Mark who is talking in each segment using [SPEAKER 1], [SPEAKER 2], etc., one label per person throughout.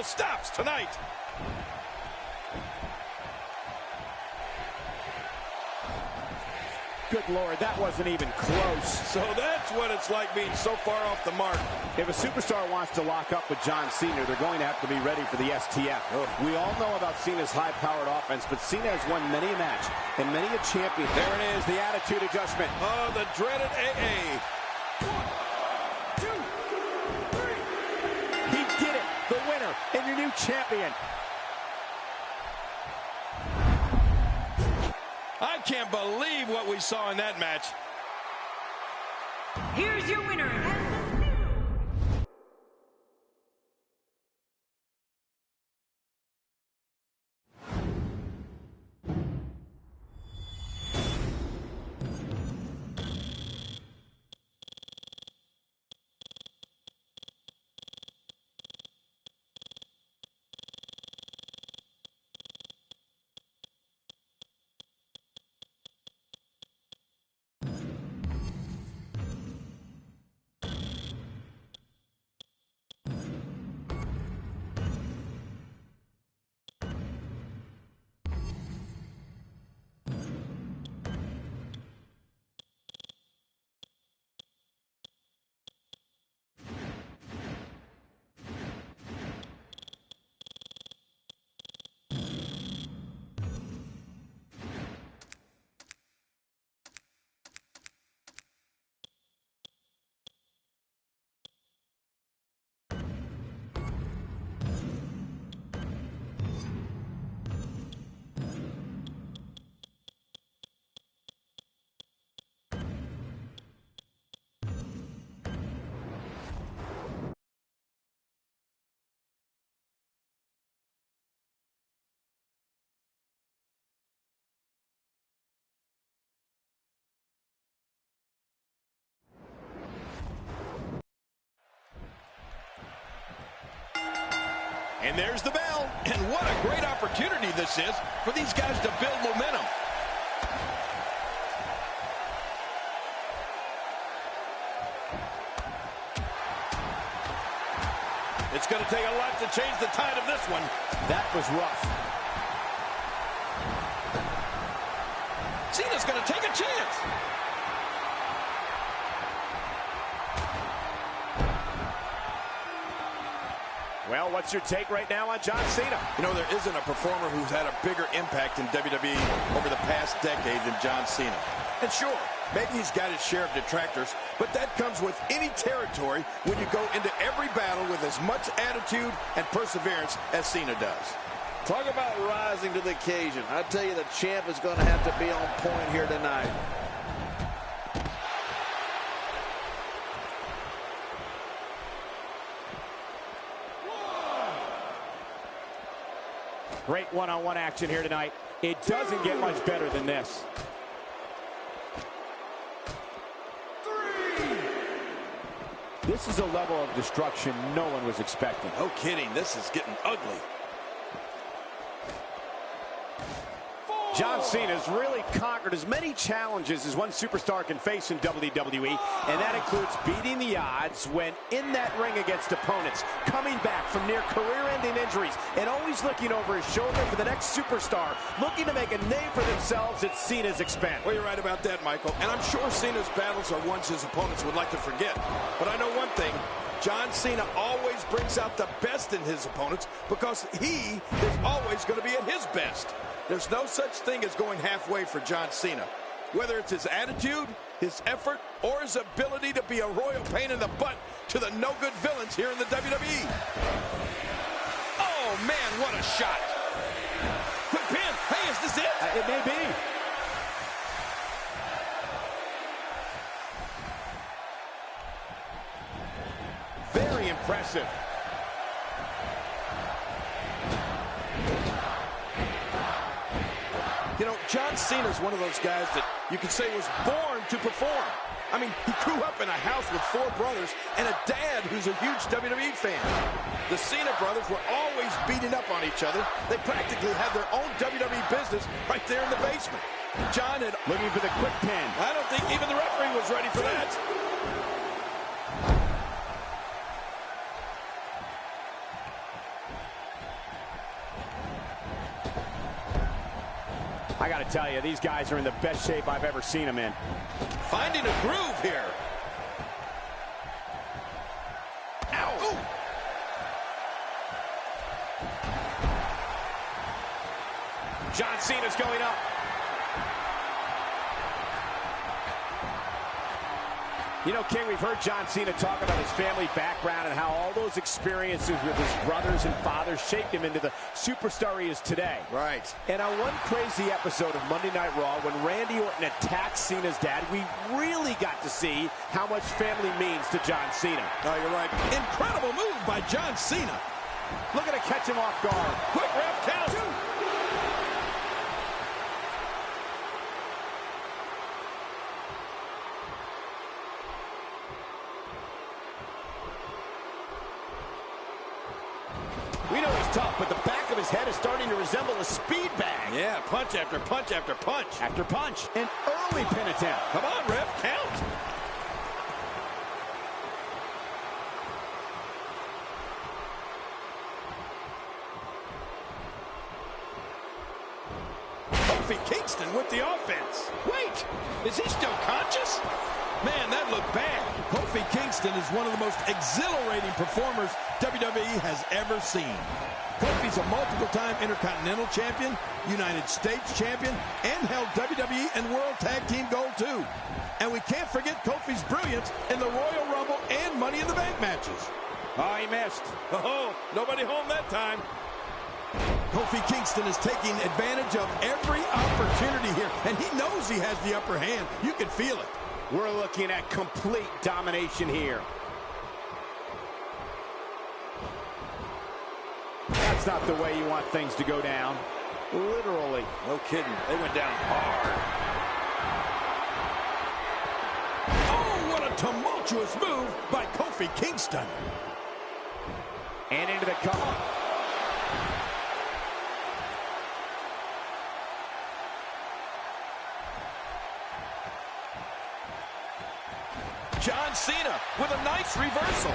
[SPEAKER 1] stops tonight.
[SPEAKER 2] Good Lord, that wasn't even close.
[SPEAKER 1] So that's what it's like being so far off the mark.
[SPEAKER 2] If a superstar wants to lock up with John Cena, they're going to have to be ready for the STF. We all know about Cena's high-powered offense, but Cena has won many a match and many a champion. There it is, the attitude adjustment.
[SPEAKER 1] Oh, the dreaded AA.
[SPEAKER 2] 1, 2, 3. He did it, the winner and your new champion.
[SPEAKER 1] I can't believe what we saw in that match.
[SPEAKER 3] Here's your winner.
[SPEAKER 1] And there's the bell. And what a great opportunity this is for these guys to build momentum. It's going to take a lot to change the tide of this one.
[SPEAKER 2] That was rough.
[SPEAKER 1] Cena's going to take a chance.
[SPEAKER 2] Well, what's your take right now on John Cena?
[SPEAKER 1] You know, there isn't a performer who's had a bigger impact in WWE over the past decade than John Cena. And sure, maybe he's got his share of detractors, but that comes with any territory when you go into every battle with as much attitude and perseverance as Cena does.
[SPEAKER 4] Talk about rising to the occasion. I tell you, the champ is going to have to be on point here tonight.
[SPEAKER 2] Great one-on-one action here tonight. It doesn't get much better than this.
[SPEAKER 1] 3.
[SPEAKER 2] This is a level of destruction no one was expecting.
[SPEAKER 1] No kidding, this is getting ugly.
[SPEAKER 2] John Cena's really conquered as many challenges as one superstar can face in WWE, and that includes beating the odds when in that ring against opponents, coming back from near career-ending injuries, and always looking over his shoulder for the next superstar, looking to make a name for themselves at Cena's expense.
[SPEAKER 1] Well, you're right about that, Michael, and I'm sure Cena's battles are ones his opponents would like to forget. But I know one thing, John Cena always brings out the best in his opponents because he is always going to be at his best. There's no such thing as going halfway for John Cena. Whether it's his attitude, his effort, or his ability to be a royal pain in the butt to the no-good villains here in the WWE. Oh, man, what a shot. Quick pin. Hey, is this it?
[SPEAKER 2] It may be. Very impressive.
[SPEAKER 1] You know, John Cena's one of those guys that you could say was born to perform. I mean, he grew up in a house with 4 brothers and a dad who's a huge WWE fan. The Cena brothers were always beating up on each other. They practically had their own WWE business right there in the basement. John had...
[SPEAKER 2] Looking for the quick pin.
[SPEAKER 1] I don't think even the referee was ready for that.
[SPEAKER 2] I got to tell you, these guys are in the best shape I've ever seen them in.
[SPEAKER 1] Finding a groove here. Ow! Ooh.
[SPEAKER 2] John Cena's going up. You know, King, we've heard John Cena talk about his family background and how all those experiences with his brothers and fathers shaped him into the superstar he is today.
[SPEAKER 1] Right.
[SPEAKER 2] And on one crazy episode of Monday Night Raw, when Randy Orton attacked Cena's dad, we really got to see how much family means to John Cena.
[SPEAKER 1] Oh, you're right. Incredible move by John Cena.
[SPEAKER 2] Look at it, catch him off guard.
[SPEAKER 1] Quick ref count. 2.
[SPEAKER 2] We know he's tough, but the back of his head is starting to resemble a speed bag.
[SPEAKER 1] Yeah, punch after punch after punch.
[SPEAKER 2] After punch. An early pin attempt.
[SPEAKER 1] Come on, ref, count. Kofi Kingston with the offense. Wait, is he still conscious? Man, that looked bad. Kofi Kingston is one of the most exhilarating performers WWE has ever seen. Kofi's a multiple-time Intercontinental Champion, United States Champion, and held WWE and World Tag Team Gold too. And we can't forget Kofi's brilliance in the Royal Rumble and Money in the Bank matches.
[SPEAKER 2] Oh, he missed.
[SPEAKER 1] Oh, nobody home that time. Kofi Kingston is taking advantage of every opportunity here, and he knows he has the upper hand. You can feel it.
[SPEAKER 2] We're looking at complete domination here. That's not the way you want things to go down. Literally.
[SPEAKER 1] No kidding. They went down hard. Oh, what a tumultuous move by Kofi Kingston.
[SPEAKER 2] And into the cover.
[SPEAKER 1] John Cena with a nice reversal.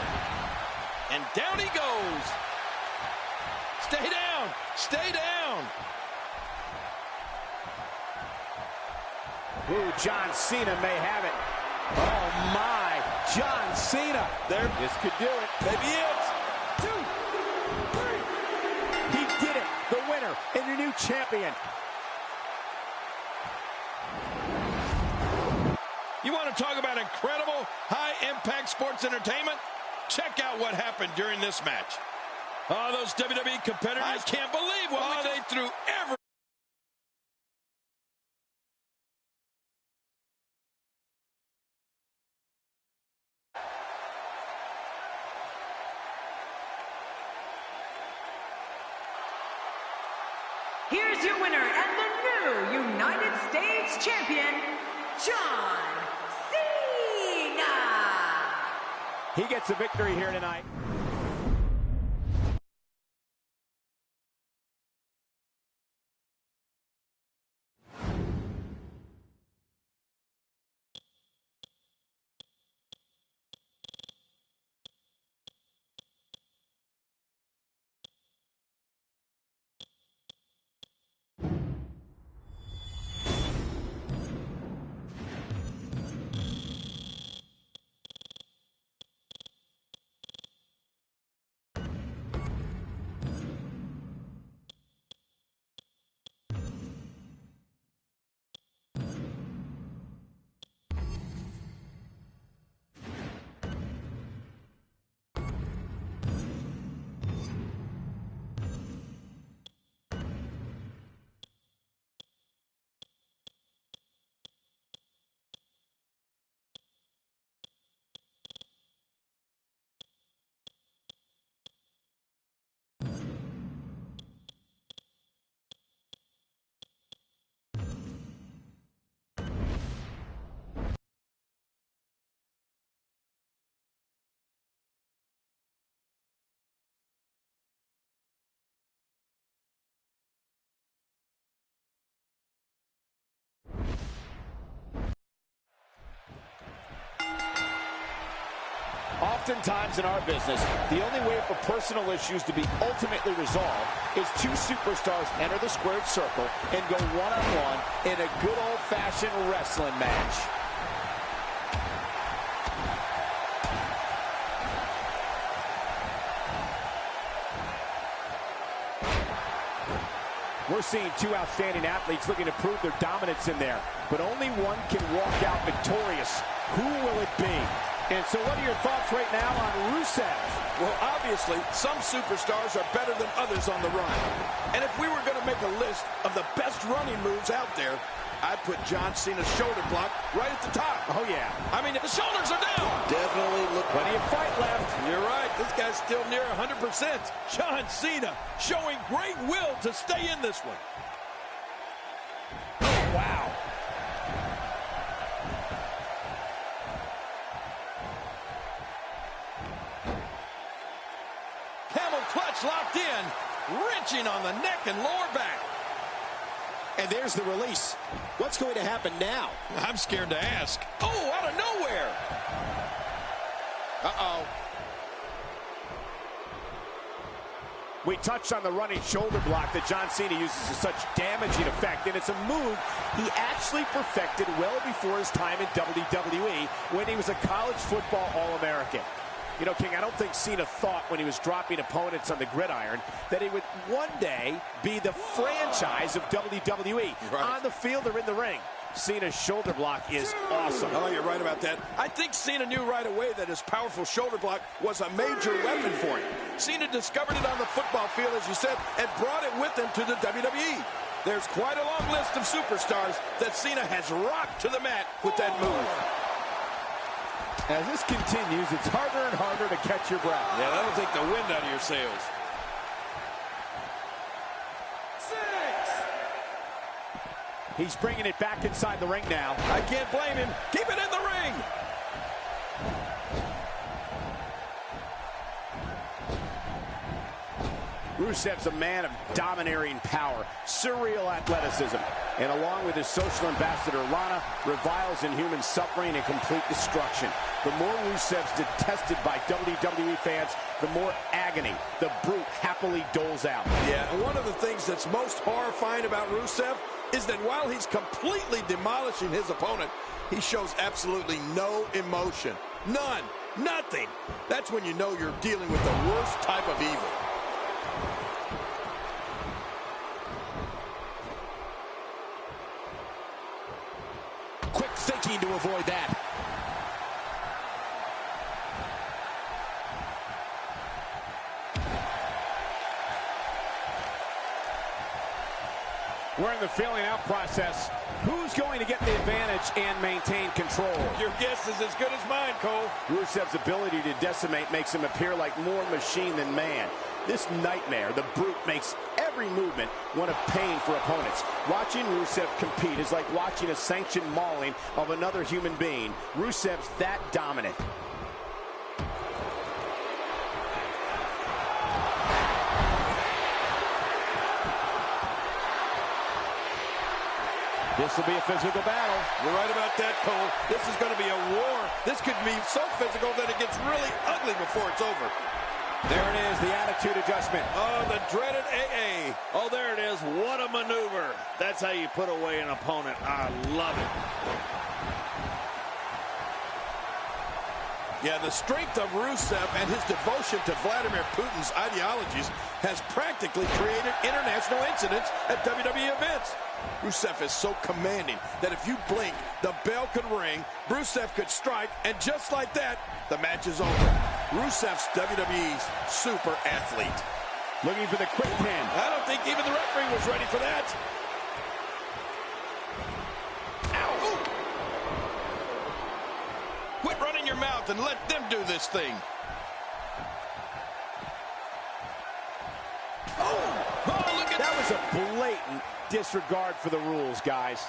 [SPEAKER 1] And down he goes. Stay down. Stay down.
[SPEAKER 2] Ooh, John Cena may have it. Oh, my. John Cena.
[SPEAKER 1] There.
[SPEAKER 2] This could do it.
[SPEAKER 1] Maybe it.
[SPEAKER 2] 2, 3. He did it. The winner and your new champion.
[SPEAKER 1] You want to talk about incredible high-impact sports entertainment? Check out what happened during this match. Oh, those WWE competitors. I can't believe what they threw every...
[SPEAKER 3] Here's your winner and the new United States Champion, John Cena.
[SPEAKER 2] He gets a victory here tonight. Oftentimes in our business, the only way for personal issues to be ultimately resolved is two superstars enter the squared circle and go one-on-one in a good old-fashioned wrestling match. We're seeing two outstanding athletes looking to prove their dominance in there, but only one can walk out victorious. Who will it be? And so what are your thoughts right now on Rusev?
[SPEAKER 1] Well, obviously, some superstars are better than others on the run. And if we were going to make a list of the best running moves out there, I'd put John Cena's shoulder block right at the top.
[SPEAKER 2] Oh, yeah.
[SPEAKER 1] I mean, the shoulders are down.
[SPEAKER 4] Definitely look.
[SPEAKER 2] Plenty of fight left.
[SPEAKER 1] You're right. This guy's still near 100%. John Cena showing great will to stay in this one.
[SPEAKER 2] Oh, wow.
[SPEAKER 1] Camel clutch locked in, wrenching on the neck and lower back.
[SPEAKER 5] And there's the release. What's going to happen now?
[SPEAKER 1] I'm scared to ask. Oh, out of nowhere. Uh-oh.
[SPEAKER 2] We touched on the running shoulder block that John Cena uses to such damaging effect, and it's a move he actually perfected well before his time in WWE when he was a college football All-American. You know, King, I don't think Cena thought when he was dropping opponents on the gridiron that he would one day be the franchise of WWE.
[SPEAKER 1] Right.
[SPEAKER 2] On the field or in the ring. Cena's shoulder block is awesome.
[SPEAKER 1] Oh, you're right about that. I think Cena knew right away that his powerful shoulder block was a major weapon for him. Cena discovered it on the football field, as you said, and brought it with him to the WWE. There's quite a long list of superstars that Cena has rocked to the mat with that move.
[SPEAKER 2] As this continues, it's harder and harder to catch your breath.
[SPEAKER 1] Yeah, that'll take the wind out of your sails.
[SPEAKER 2] 6. He's bringing it back inside the ring now.
[SPEAKER 1] I can't blame him. Keep it in the ring.
[SPEAKER 2] Rusev's a man of domineering power, surreal athleticism, and along with his social ambassador, Lana, reviles in human suffering and complete destruction. The more Rusev's detested by WWE fans, the more agony the Brute happily doles out.
[SPEAKER 1] Yeah, and one of the things that's most horrifying about Rusev is that while he's completely demolishing his opponent, he shows absolutely no emotion. None. Nothing. That's when you know you're dealing with the worst type of evil.
[SPEAKER 5] Quick thinking to avoid that.
[SPEAKER 2] We're in the filling out process. Who's going to get the advantage and maintain control?
[SPEAKER 1] Your guess is as good as mine, Cole.
[SPEAKER 2] Rusev's ability to decimate makes him appear like more machine than man. This nightmare, the Brute, makes every movement one of pain for opponents. Watching Rusev compete is like watching a sanctioned mauling of another human being. Rusev's that dominant. This will be a physical battle.
[SPEAKER 1] You're right about that, Cole. This is going to be a war. This could be so physical that it gets really ugly before it's over.
[SPEAKER 2] There it is, the attitude adjustment.
[SPEAKER 1] Oh, the dreaded AA.
[SPEAKER 4] Oh, there it is. What a maneuver. That's how you put away an opponent. I love it.
[SPEAKER 1] Yeah, the strength of Rusev and his devotion to Vladimir Putin's ideologies has practically created international incidents at WWE events. Rusev is so commanding that if you blink, the bell could ring, Rusev could strike, and just like that, the match is over. Rusev's WWE's super athlete.
[SPEAKER 2] Looking for the quick pin.
[SPEAKER 1] I don't think even the referee was ready for that. Ow! Ooh. Quit running your mouth and let them do this thing. Oh, look at
[SPEAKER 2] that. Was a blatant disregard for the rules, guys.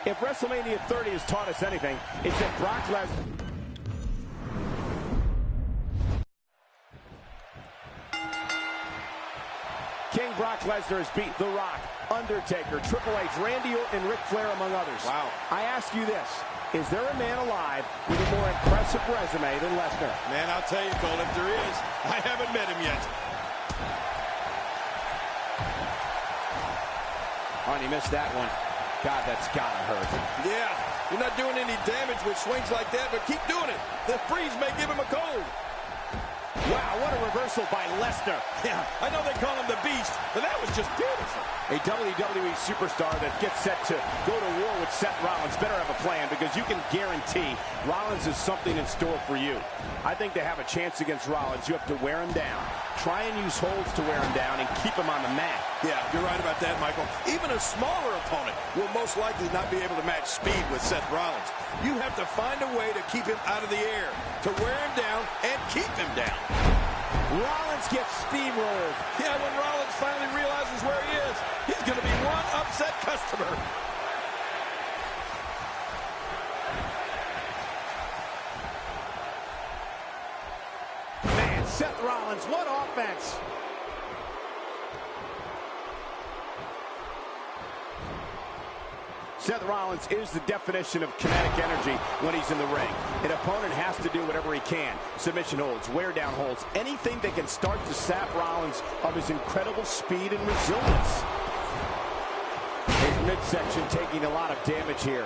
[SPEAKER 2] If WrestleMania 30 has taught us anything, it's that Brock Lesnar... King Brock Lesnar has beat The Rock, Undertaker, Triple H, Randy Orton, and Ric Flair, among others.
[SPEAKER 1] Wow.
[SPEAKER 2] I ask you this. Is there a man alive with a more impressive resume than Lesnar?
[SPEAKER 1] Man, I'll tell you, Cole, if there is, I haven't met him yet.
[SPEAKER 2] Oh, and he missed that one. God, that's gotta hurt.
[SPEAKER 1] Yeah, you're not doing any damage with swings like that, but keep doing it. The freeze may give him a cold.
[SPEAKER 2] Wow, what a reversal by Lesnar.
[SPEAKER 1] Yeah, I know they call him the Beast, but that was just beautiful.
[SPEAKER 2] A WWE superstar that gets set to go to war with Seth Rollins better have a plan, because you can guarantee Rollins has something in store for you. I think to have a chance against Rollins, you have to wear him down. Try and use holds to wear him down and keep him on the mat.
[SPEAKER 1] Yeah, you're right about that, Michael. Even a smaller opponent will most likely not be able to match speed with Seth Rollins. You have to find a way to keep him out of the air, to wear him down and keep him down.
[SPEAKER 2] Rollins gets steamrolled.
[SPEAKER 1] Yeah, when Rollins finally realizes where he is, he's going to be one upset customer.
[SPEAKER 2] Man, Seth Rollins, what offense. Seth Rollins is the definition of kinetic energy when he's in the ring. An opponent has to do whatever he can. Submission holds, wear down holds, anything that can start to sap Rollins of his incredible speed and resilience. His midsection taking a lot of damage here.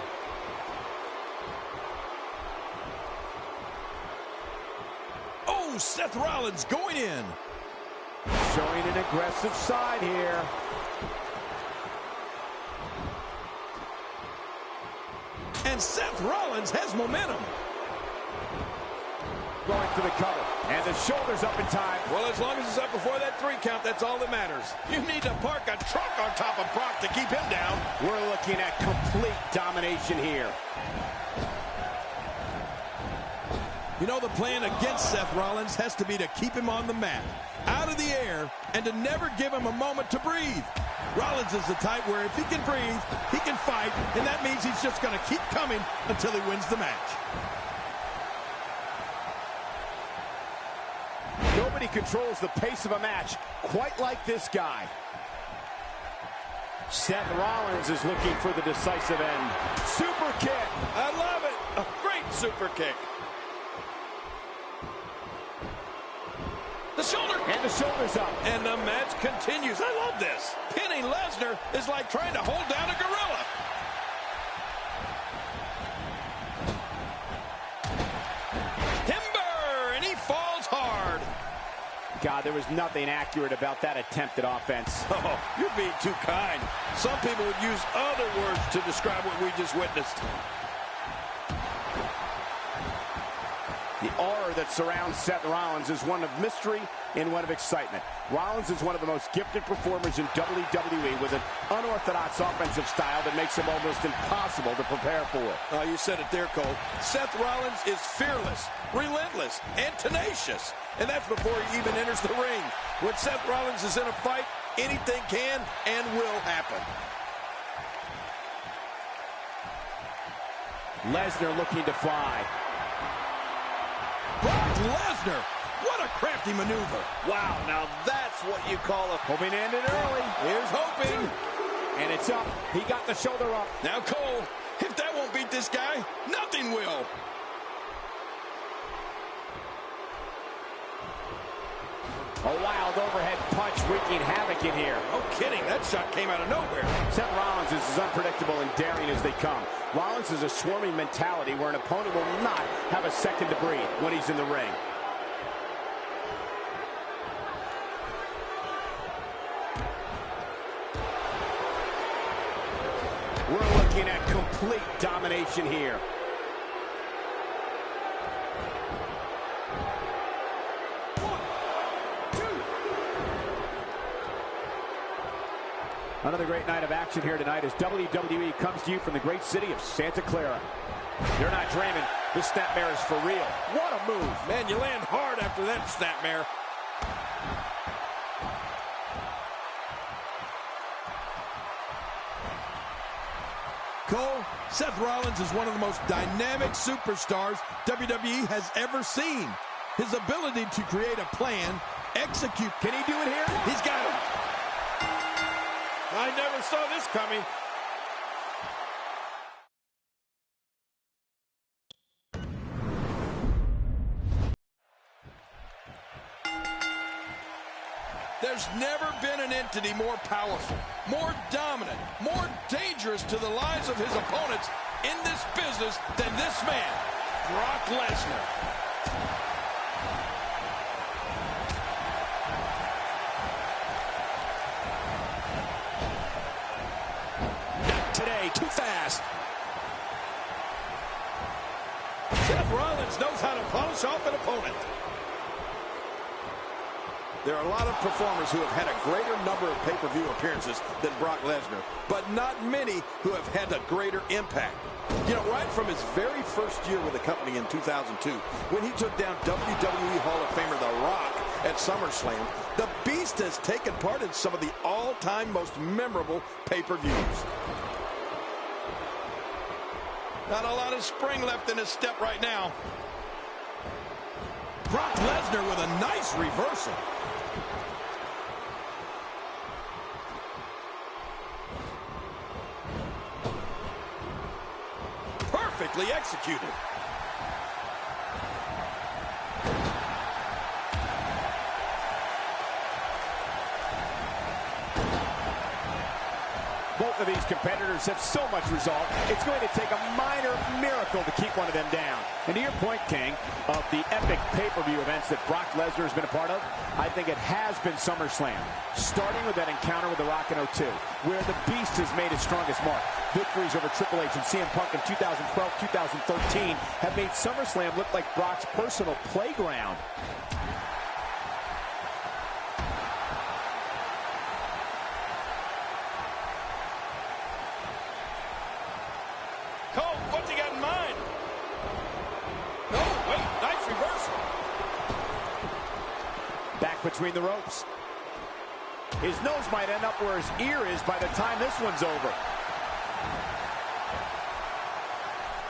[SPEAKER 1] Oh, Seth Rollins going in.
[SPEAKER 2] Showing an aggressive side here.
[SPEAKER 1] And Seth Rollins has momentum.
[SPEAKER 2] Going for the cover. And the shoulders up in time.
[SPEAKER 1] Well, as long as it's up before that 3 count, that's all that matters. You need to park a truck on top of Brock to keep him down.
[SPEAKER 2] We're looking at complete domination here.
[SPEAKER 1] You know, the plan against Seth Rollins has to be to keep him on the mat, out of the air, and to never give him a moment to breathe. Rollins is the type where if he can breathe, he can fight, and that means he's just going to keep coming until he wins the match.
[SPEAKER 2] Nobody controls the pace of a match quite like this guy. Seth Rollins is looking for the decisive end. Super kick.
[SPEAKER 1] I love it. A great super kick. The shoulder.
[SPEAKER 2] And the shoulders up.
[SPEAKER 1] And the match continues. I love this. Pinning Lesnar is like trying to hold down a gorilla. Timber, and he falls hard.
[SPEAKER 2] God, there was nothing accurate about that attempt at offense.
[SPEAKER 1] Oh, you're being too kind. Some people would use other words to describe what we just witnessed.
[SPEAKER 2] The aura that surrounds Seth Rollins is one of mystery and one of excitement. Rollins is one of the most gifted performers in WWE with an unorthodox offensive style that makes him almost impossible to prepare for.
[SPEAKER 1] You said it there, Cole. Seth Rollins is fearless, relentless, and tenacious. And that's before he even enters the ring. When Seth Rollins is in a fight, anything can and will happen.
[SPEAKER 2] Lesnar looking to fly.
[SPEAKER 1] Brock Lesnar, what a crafty maneuver.
[SPEAKER 4] Wow, now that's what you call a...
[SPEAKER 2] Hoping to end it early.
[SPEAKER 1] Here's hoping.
[SPEAKER 2] And it's up. He got the shoulder up.
[SPEAKER 1] Now, Cole, if that won't beat this guy, nothing will.
[SPEAKER 2] A wild overhead punch wreaking havoc in here.
[SPEAKER 1] No kidding, that shot came out of nowhere.
[SPEAKER 2] Seth Rollins is as unpredictable and daring as they come. Rollins is a swarming mentality where an opponent will not have a second to breathe when he's in the ring. We're looking at complete domination here. Another great night of action here tonight as WWE comes to you from the great city of Santa Clara. You're not dreaming. This snapmare is for real. What a move.
[SPEAKER 1] Man, you land hard after that snapmare. Cole, Seth Rollins is one of the most dynamic superstars WWE has ever seen. His ability to create a plan, execute.
[SPEAKER 2] Can he do it here?
[SPEAKER 1] He's got it. I never saw this coming. There's never been an entity more powerful, more dominant, more dangerous to the lives of his opponents in this business than this man, Brock Lesnar.
[SPEAKER 5] Not today, too fast.
[SPEAKER 1] Seth Rollins knows how to polish off an opponent. There are a lot of performers who have had a greater number of pay-per-view appearances than Brock Lesnar, but not many who have had a greater impact. You know, right from his very first year with the company in 2002, when he took down WWE Hall of Famer The Rock at SummerSlam, the Beast has taken part in some of the all-time most memorable pay-per-views. Not a lot of spring left in his step right now. Brock Lesnar with a nice reversal. Perfectly executed.
[SPEAKER 2] Both of these competitors have so much resolve, it's going to take a minor miracle to keep one of them down. And to your point, King, of the epic pay-per-view events that Brock Lesnar has been a part of, I think it has been SummerSlam. Starting with that encounter with The Rock in 02, where the Beast has made his strongest mark. Victories over Triple H and CM Punk in 2012, 2013 have made SummerSlam look like Brock's personal playground.
[SPEAKER 1] Cole, what's he got in mind? No, wait, nice reversal.
[SPEAKER 2] Back between the ropes. His nose might end up where his ear is by the time this one's over.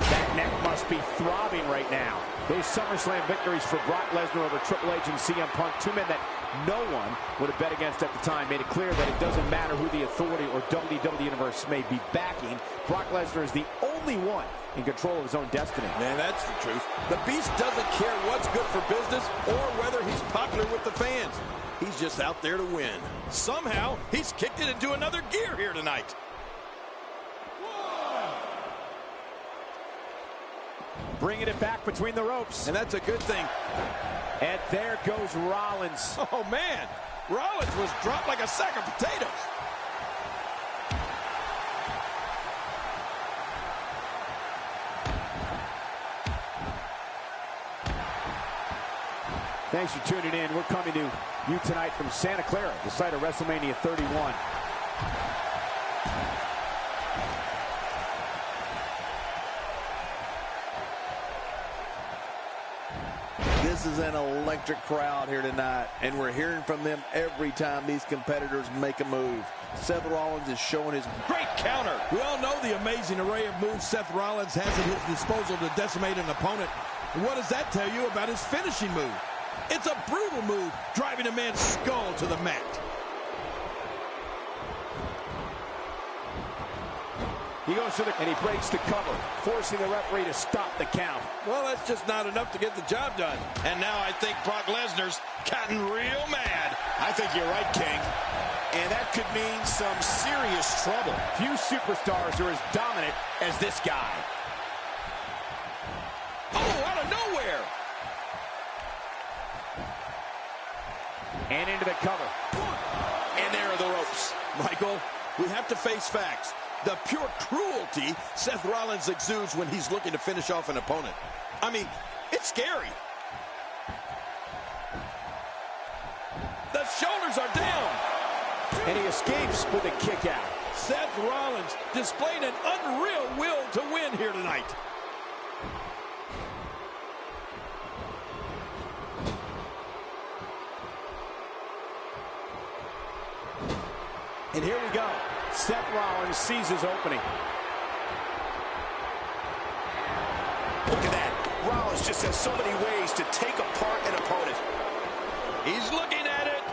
[SPEAKER 2] That neck must be throbbing right now. Those SummerSlam victories for Brock Lesnar over Triple H and CM Punk, two men that no one would have bet against at the time, made it clear that it doesn't matter who the authority or WWE Universe may be backing. Brock Lesnar is the only one in control of his own destiny.
[SPEAKER 1] Man, that's the truth. The Beast doesn't care what's good for business or whether he's popular with the fans. He's just out there to win. Somehow, he's kicked it into another gear here tonight.
[SPEAKER 2] Bringing it back between the ropes.
[SPEAKER 1] And that's a good thing.
[SPEAKER 2] And there goes Rollins.
[SPEAKER 1] Oh, man. Rollins was dropped like a sack of potatoes.
[SPEAKER 2] Thanks for tuning in. We're coming to you tonight from Santa Clara, the site of WrestleMania 31.
[SPEAKER 4] This is an electric crowd here tonight, and we're hearing from them every time these competitors make a move. Seth Rollins is showing his
[SPEAKER 1] great counter. We all know the amazing array of moves Seth Rollins has at his disposal to decimate an opponent. And what does that tell you about his finishing move? It's a brutal move, driving a man's skull to the mat.
[SPEAKER 2] He goes to the, and he breaks the cover, forcing the referee to stop the count.
[SPEAKER 1] Well, that's just not enough to get the job done. And now I think Brock Lesnar's gotten real mad.
[SPEAKER 5] I think you're right, King. And that could mean some serious trouble.
[SPEAKER 2] Few superstars are as dominant as this guy.
[SPEAKER 1] Oh, out of nowhere.
[SPEAKER 2] And into the cover.
[SPEAKER 5] And there are the ropes.
[SPEAKER 1] Michael, we have to face facts. The pure cruelty Seth Rollins exudes when he's looking to finish off an opponent. I mean, it's scary. The shoulders are down.
[SPEAKER 2] And he escapes with a kick out.
[SPEAKER 1] Seth Rollins displaying an unreal will to win here tonight.
[SPEAKER 2] And here we go. Seth Rollins sees his opening.
[SPEAKER 5] Rollins just has so many ways to take apart an opponent.
[SPEAKER 1] He's looking at it.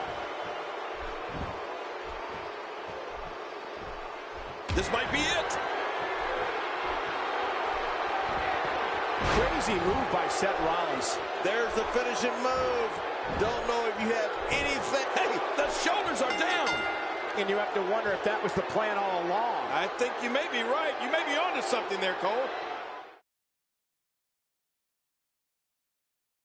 [SPEAKER 1] This might be it.
[SPEAKER 2] Crazy move by Seth Rollins.
[SPEAKER 4] There's the finishing move. Don't know if you have anything.
[SPEAKER 1] Hey, the shoulders are down.
[SPEAKER 2] And you have to wonder if that was the plan all along.
[SPEAKER 1] I think you may be right. You may be onto something there, Cole.